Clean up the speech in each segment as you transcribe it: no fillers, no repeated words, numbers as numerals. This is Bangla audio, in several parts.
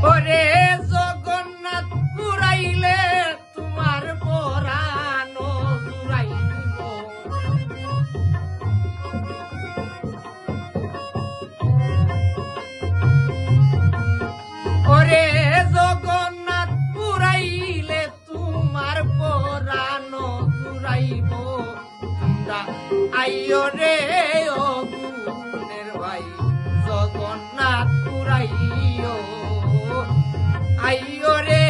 ওরে জগন্নাথ পুরাইলে তোমার পরানো জুড়াইব ওরে জগন্নাথ পুরাইলে তোমার পরানো জুড়াইব তোমরা আইও রে ও গুণের ভাই জগন্নাথ পুরাইও আইও রে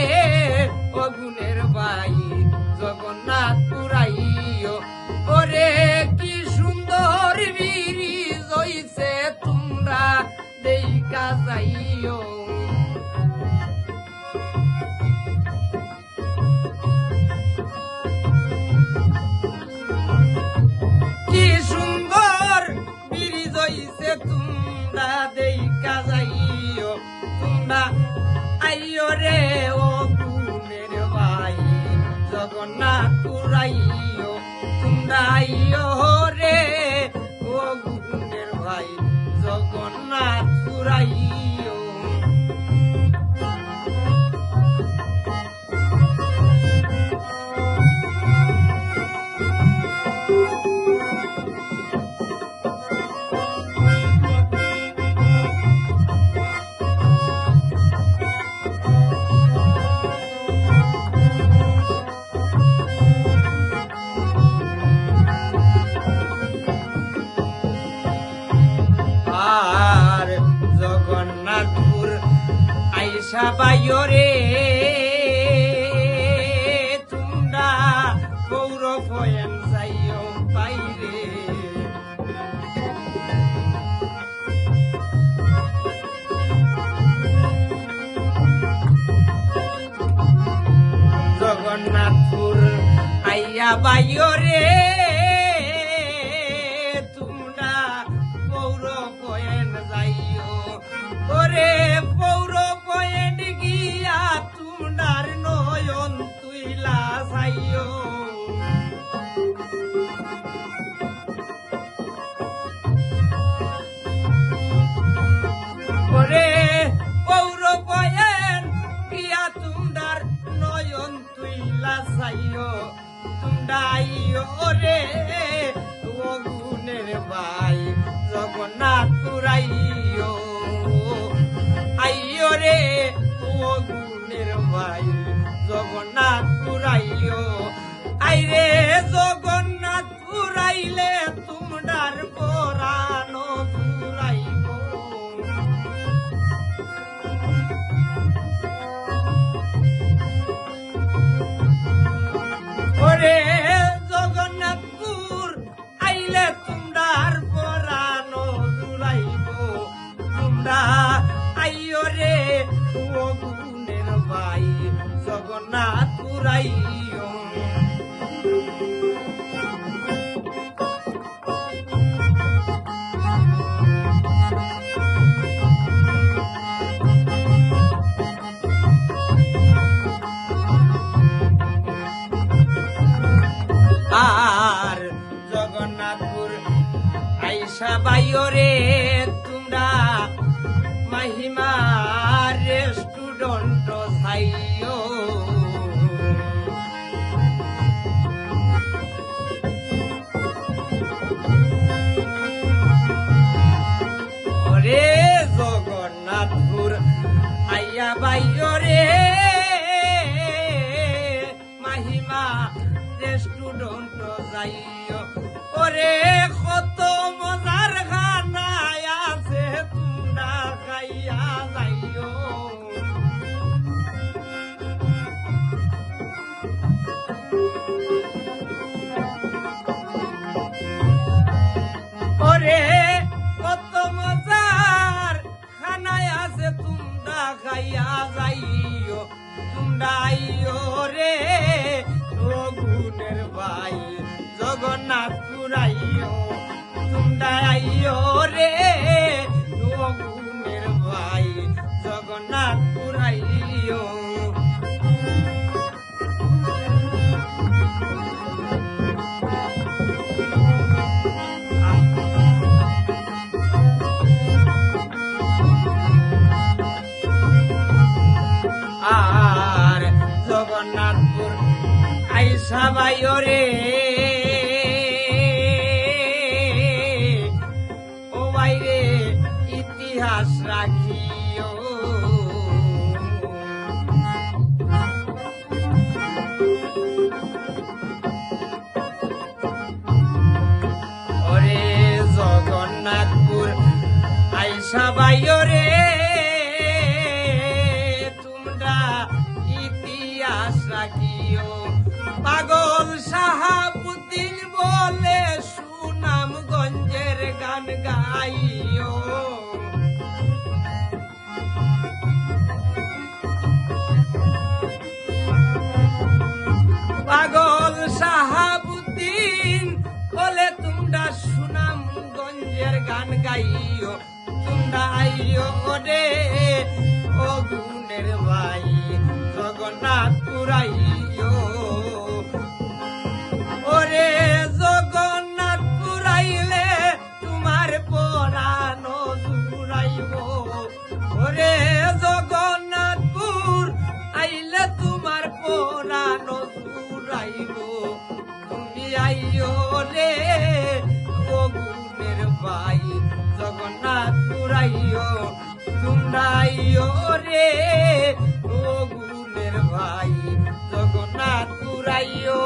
ও গুণের ভাই জগন্নাথ পুরাইও ওরে কি সুন্দর ব্রিজ হইছে তোমরা দেইকা যাইও কি সুন্দর ব্রিজ হইছে তোমরা দেইকা যাইও তোমরা আইও রে ও গুণের ভাই জগন্নাথ পুরাইও তোমরা আইও রে ও গুণের ভাই জগন্নাথ পুরাইও আর জগন্নাথপুর আইসা বাইও রে তোমরা গৌরব হয়েন যাইও বাইরে জগন্নাথপুর আইয়া বাইও রে তোমরা পৌর পয়েন যাইও ওরে পৌর পয়েন গিয়া তোমরার নয়ন তুইলা যাইও ওরে পৌর পয়েন গিয়া তোমরার নয়ন তুইলা যাইও তোমরা আইও রে ও গুণের ভাই জগন্নাথ পুরাইও আইও রে ও গুণের ভাই জগন্নাথ পুরাইও আইরে জগন্নাথ পুরাইলে তোমরার পরানো জুড়াইব ওরে জগন্নাথপুর আইলে তোমরার পরানো জুড়াইব তোমরা আইও রে ও গুণের ভাই জগন্নাথ পুরাইও আর জগন্নাথপুর আইসা বাইও রে তোমরা মহিমা রেস্টুরেন্ট যাইও ওরে জগন্নাথপুর আইয়া বাইও রে মহিমা রেস্টুরেন্ট যাইও ওরে কত মজার খানা আছে তোমরা খাইয়া যাইও ওরে কত মজার খানা আছে তোমরা খাইয়া যাইও তোমরা আইও রে ও গুণের ভাই জগন্নাথ পুরাইও তোমরা আইও রে ও গুণের ভাই জগন্নাথ পুরাইও জগন্নাথপুর আইসা বাইও রে ও বাইরে ইতিহাস রাখিও ওরে জগন্নাথপুর আইসা বাইও রে তোমরা ইতিহাস রাখিও পাগল শাহাবুদ্দিন বলে সুনামগঞ্জের গান গাইও পাগল শাহাবুদ্দিন বলে তোমরা সুনামগঞ্জের গান গাইও তোমরা আইও রে ও গুণের ভাই জগন্নাথপুর আইও ওরে জগন্নাথপুর আইলে তোমার পরানো জুড়াইব ওরে জগন্নাথপুর আইলে তোমার পরানো জুড়াইব তুমি আইও রে ও গুণের ভাই জগন্নাথপুর আইও তোমরা আইও রে ও গুণের ভাই জগন্নাথপুর আইও